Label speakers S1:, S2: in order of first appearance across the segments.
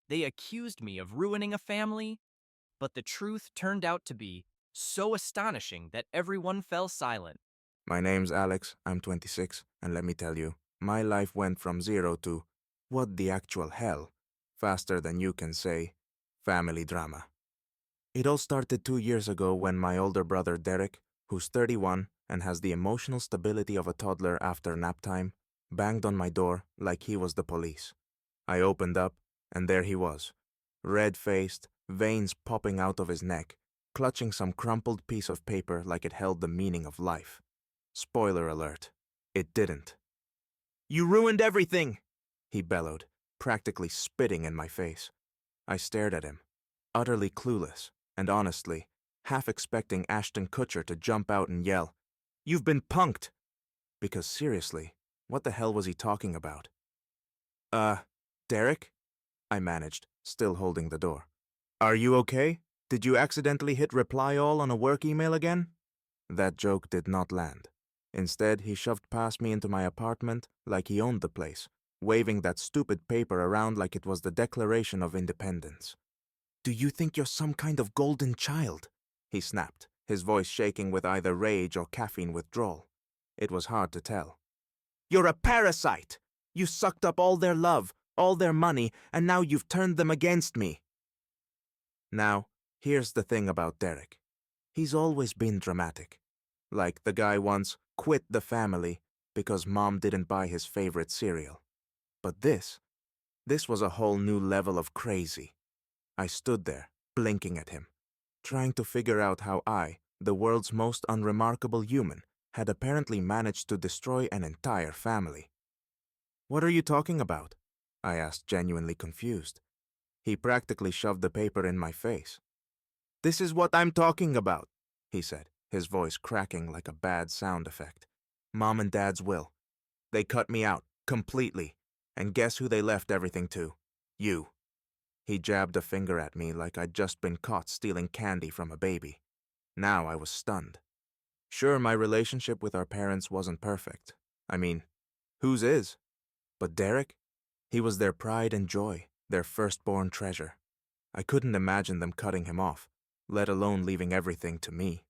S1: They accused me of ruining a family, but the truth turned out to be so astonishing that everyone fell silent.
S2: My name's Alex, I'm 26, and let me tell you, my life went from zero to, what the actual hell, faster than you can say, family drama. It all started 2 years ago when my older brother Derek, who's 31 and has the emotional stability of a toddler after nap time, banged on my door like he was the police. I opened up, and there he was, red-faced, veins popping out of his neck, clutching some crumpled piece of paper like it held the meaning of life. Spoiler alert, it didn't. "You ruined everything!" he bellowed, practically spitting in my face. I stared at him, utterly clueless, and honestly, half expecting Ashton Kutcher to jump out and yell, "You've been punked!" Because seriously, what the hell was he talking about? Derek? I managed, still holding the door. "Are you okay? Did you accidentally hit reply all on a work email again?" That joke did not land. Instead, he shoved past me into my apartment like he owned the place, waving that stupid paper around like it was the Declaration of Independence. "Do you think you're some kind of golden child?" he snapped, his voice shaking with either rage or caffeine withdrawal. It was hard to tell. "You're a parasite! You sucked up all their love, all their money, and now you've turned them against me." Now, here's the thing about Derek. He's always been dramatic. Like the guy once quit the family because mom didn't buy his favorite cereal. But this was a whole new level of crazy. I stood there, blinking at him, trying to figure out how I, the world's most unremarkable human, had apparently managed to destroy an entire family. "What are you talking about?" I asked, genuinely confused. He practically shoved the paper in my face. "This is what I'm talking about," he said, his voice cracking like a bad sound effect. "Mom and Dad's will. They cut me out, completely. And guess who they left everything to? You." He jabbed a finger at me like I'd just been caught stealing candy from a baby. Now I was stunned. Sure, my relationship with our parents wasn't perfect. I mean, whose is? But Derek? He was their pride and joy, their firstborn treasure. I couldn't imagine them cutting him off, let alone leaving everything to me.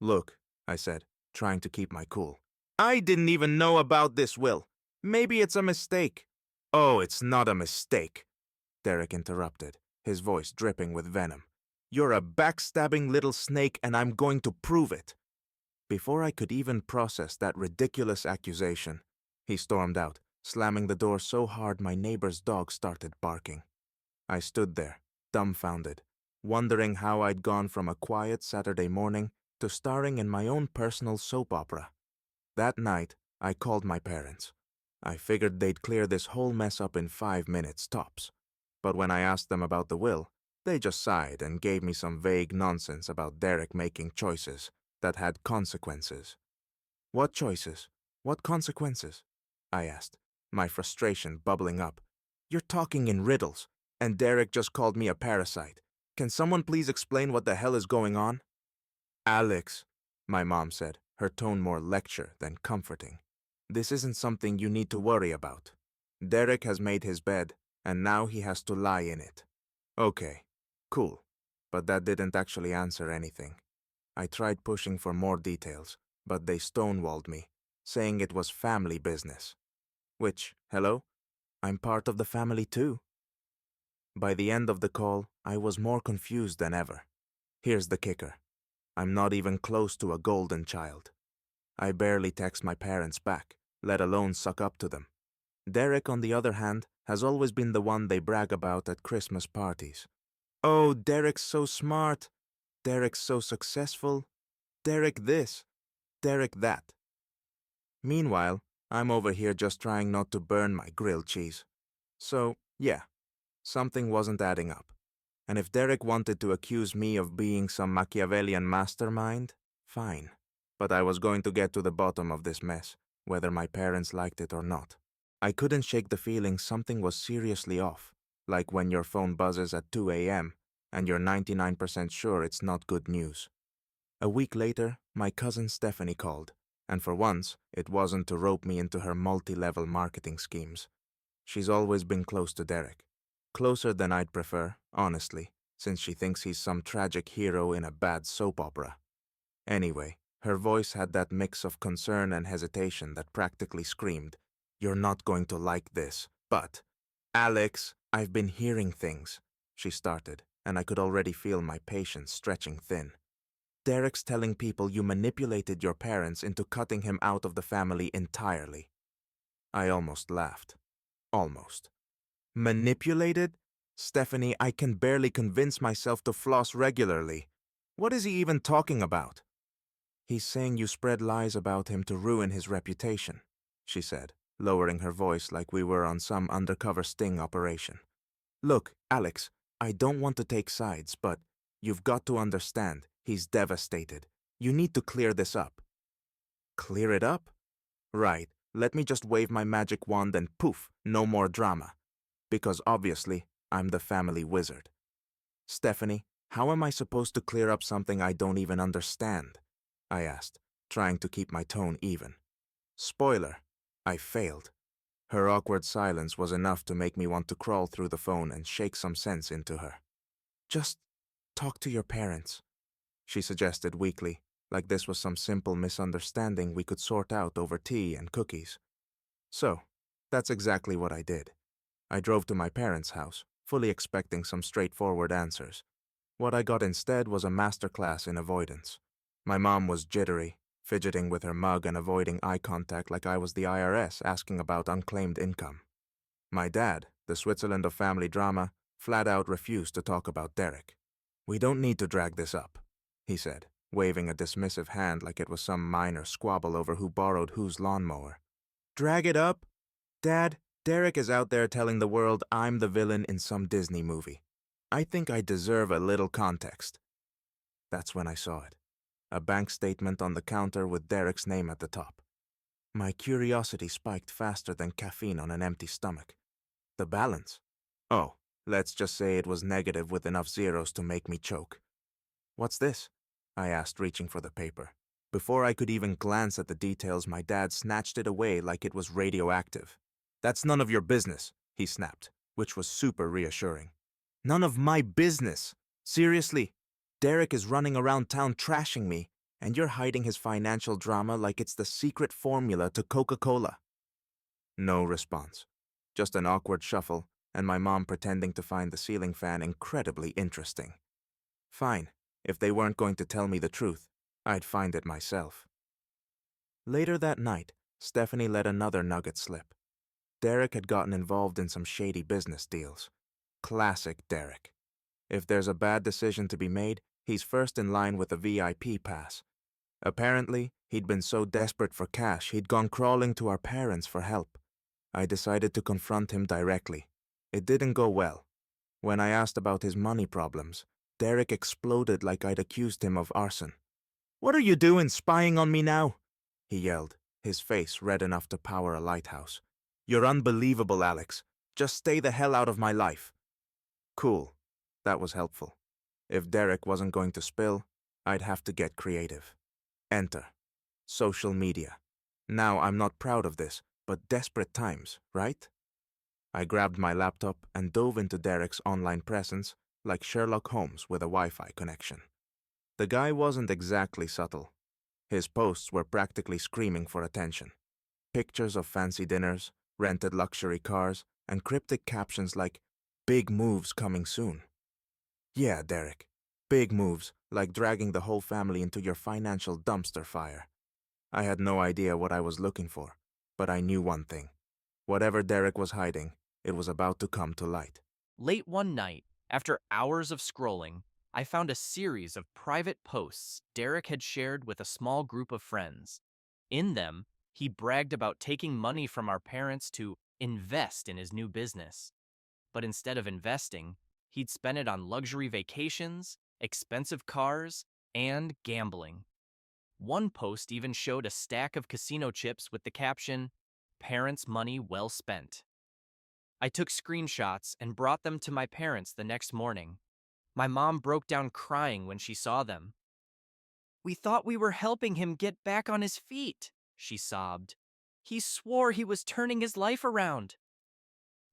S2: "Look," I said, trying to keep my cool. "I didn't even know about this will. Maybe it's a mistake." "Oh, it's not a mistake," Derek interrupted, his voice dripping with venom. "You're a backstabbing little snake, and I'm going to prove it." Before I could even process that ridiculous accusation, he stormed out, slamming the door so hard my neighbor's dog started barking. I stood there, dumbfounded, wondering how I'd gone from a quiet Saturday morning to starring in my own personal soap opera. That night, I called my parents. I figured they'd clear this whole mess up in 5 minutes tops. But when I asked them about the will, they just sighed and gave me some vague nonsense about Derek making choices that had consequences. "What choices? What consequences?" I asked, my frustration bubbling up. "You're talking in riddles, and Derek just called me a parasite. Can someone please explain what the hell is going on?" "Alex," my mom said, her tone more lecture than comforting. "This isn't something you need to worry about. Derek has made his bed, and now he has to lie in it." Okay, cool, but that didn't actually answer anything. I tried pushing for more details, but they stonewalled me, saying it was family business. Which, hello? I'm part of the family too. By the end of the call, I was more confused than ever. Here's the kicker. I'm not even close to a golden child. I barely text my parents back, let alone suck up to them. Derek, on the other hand, has always been the one they brag about at Christmas parties. "Oh, Derek's so smart. Derek's so successful. Derek this. Derek that." Meanwhile, I'm over here just trying not to burn my grilled cheese. So, yeah, something wasn't adding up. And if Derek wanted to accuse me of being some Machiavellian mastermind, fine. But I was going to get to the bottom of this mess, whether my parents liked it or not. I couldn't shake the feeling something was seriously off, like when your phone buzzes at 2 a.m. and you're 99% sure it's not good news. A week later, my cousin Stephanie called, and for once, it wasn't to rope me into her multi-level marketing schemes. She's always been close to Derek. Closer than I'd prefer, honestly, since she thinks he's some tragic hero in a bad soap opera. Anyway, her voice had that mix of concern and hesitation that practically screamed, "You're not going to like this, but..." "Alex, I've been hearing things," she started, and I could already feel my patience stretching thin. "Derek's telling people you manipulated your parents into cutting him out of the family entirely." I almost laughed. Almost. Manipulated? Stephanie, I can barely convince myself to floss regularly. What is he even talking about? "He's saying you spread lies about him to ruin his reputation," she said, lowering her voice like we were on some undercover sting operation. "Look, Alex, I don't want to take sides, but you've got to understand, he's devastated. You need to clear this up." Clear it up? Right, let me just wave my magic wand and poof, no more drama. Because obviously, I'm the family wizard. "Stephanie, how am I supposed to clear up something I don't even understand?" I asked, trying to keep my tone even. Spoiler, I failed. Her awkward silence was enough to make me want to crawl through the phone and shake some sense into her. "Just talk to your parents," she suggested weakly, like this was some simple misunderstanding we could sort out over tea and cookies. So, that's exactly what I did. I drove to my parents' house, fully expecting some straightforward answers. What I got instead was a masterclass in avoidance. My mom was jittery, fidgeting with her mug and avoiding eye contact like I was the IRS asking about unclaimed income. My dad, the Switzerland of family drama, flat out refused to talk about Derek. "We don't need to drag this up," he said, waving a dismissive hand like it was some minor squabble over who borrowed whose lawnmower. "Drag it up? Dad, Derek is out there telling the world I'm the villain in some Disney movie. I think I deserve a little context." That's when I saw it. A bank statement on the counter with Derek's name at the top. My curiosity spiked faster than caffeine on an empty stomach. The balance? Oh, let's just say it was negative with enough zeros to make me choke. "What's this?" I asked, reaching for the paper. Before I could even glance at the details, my dad snatched it away like it was radioactive. "That's none of your business," he snapped, which was super reassuring. "None of my business? Seriously? Derek is running around town trashing me, and you're hiding his financial drama like it's the secret formula to Coca-Cola." No response. Just an awkward shuffle, and my mom pretending to find the ceiling fan incredibly interesting. Fine, if they weren't going to tell me the truth, I'd find it myself. Later that night, Stephanie let another nugget slip. Derek had gotten involved in some shady business deals. Classic Derek. If there's a bad decision to be made, he's first in line with a VIP pass. Apparently, he'd been so desperate for cash, he'd gone crawling to our parents for help. I decided to confront him directly. It didn't go well. When I asked about his money problems, Derek exploded like I'd accused him of arson. "What are you doing, spying on me now?" he yelled, his face red enough to power a lighthouse. "You're unbelievable, Alex. Just stay the hell out of my life." Cool. That was helpful. If Derek wasn't going to spill, I'd have to get creative. Enter. Social media. Now, I'm not proud of this, but desperate times, right? I grabbed my laptop and dove into Derek's online presence like Sherlock Holmes with a Wi-Fi connection. The guy wasn't exactly subtle. His posts were practically screaming for attention. Pictures of fancy dinners, rented luxury cars, and cryptic captions like, "Big moves coming soon." Yeah, Derek. Big moves, like dragging the whole family into your financial dumpster fire. I had no idea what I was looking for, but I knew one thing. Whatever Derek was hiding, it was about to come to light.
S1: Late one night, after hours of scrolling, I found a series of private posts Derek had shared with a small group of friends. In them, he bragged about taking money from our parents to invest in his new business. But instead of investing, he'd spent it on luxury vacations, expensive cars, and gambling. One post even showed a stack of casino chips with the caption, "Parents' money well spent." I took screenshots and brought them to my parents the next morning. My mom broke down crying when she saw them. "We thought we were helping him get back on his feet," she sobbed. "He swore he was turning his life around."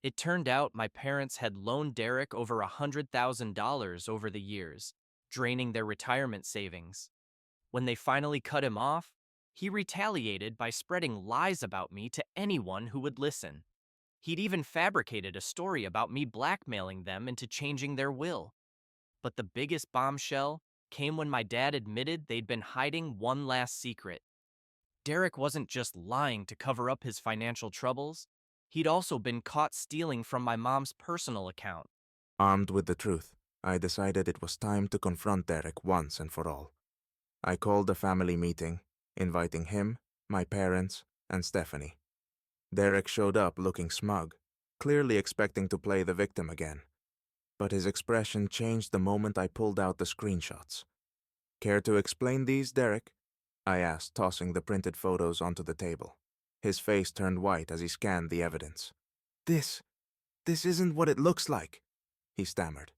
S1: It turned out my parents had loaned Derek over $100,000 over the years, draining their retirement savings. When they finally cut him off, he retaliated by spreading lies about me to anyone who would listen. He'd even fabricated a story about me blackmailing them into changing their will. But the biggest bombshell came when my dad admitted they'd been hiding one last secret. Derek wasn't just lying to cover up his financial troubles, he'd also been caught stealing from my mom's personal account.
S2: Armed with the truth, I decided it was time to confront Derek once and for all. I called a family meeting, inviting him, my parents, and Stephanie. Derek showed up looking smug, clearly expecting to play the victim again. But his expression changed the moment I pulled out the screenshots. Care to explain these, Derek? I asked, tossing the printed photos onto the table. His face turned white as he scanned the evidence. This isn't what it looks like, he stammered.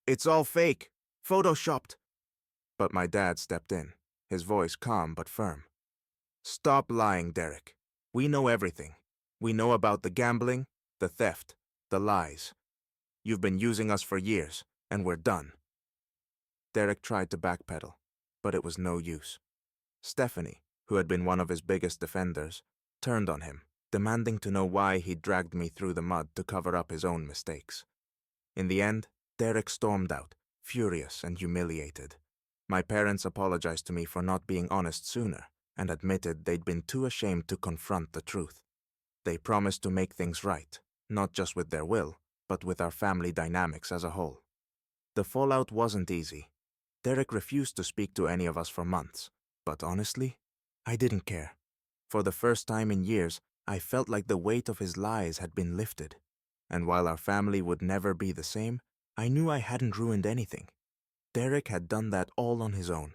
S2: It's all fake, photoshopped. But my dad stepped in, his voice calm but firm. Stop lying, Derek. We know everything. We know about the gambling, the theft, the lies. You've been using us for years, and we're done. Derek tried to backpedal, but it was no use. Stephanie, who had been one of his biggest defenders, turned on him, demanding to know why he'd dragged me through the mud to cover up his own mistakes. In the end, Derek stormed out, furious and humiliated. My parents apologized to me for not being honest sooner and admitted they'd been too ashamed to confront the truth. They promised to make things right, not just with their will, but with our family dynamics as a whole. The fallout wasn't easy. Derek refused to speak to any of us for months, but honestly, I didn't care. For the first time in years, I felt like the weight of his lies had been lifted. And while our family would never be the same, I knew I hadn't ruined anything. Derek had done that all on his own.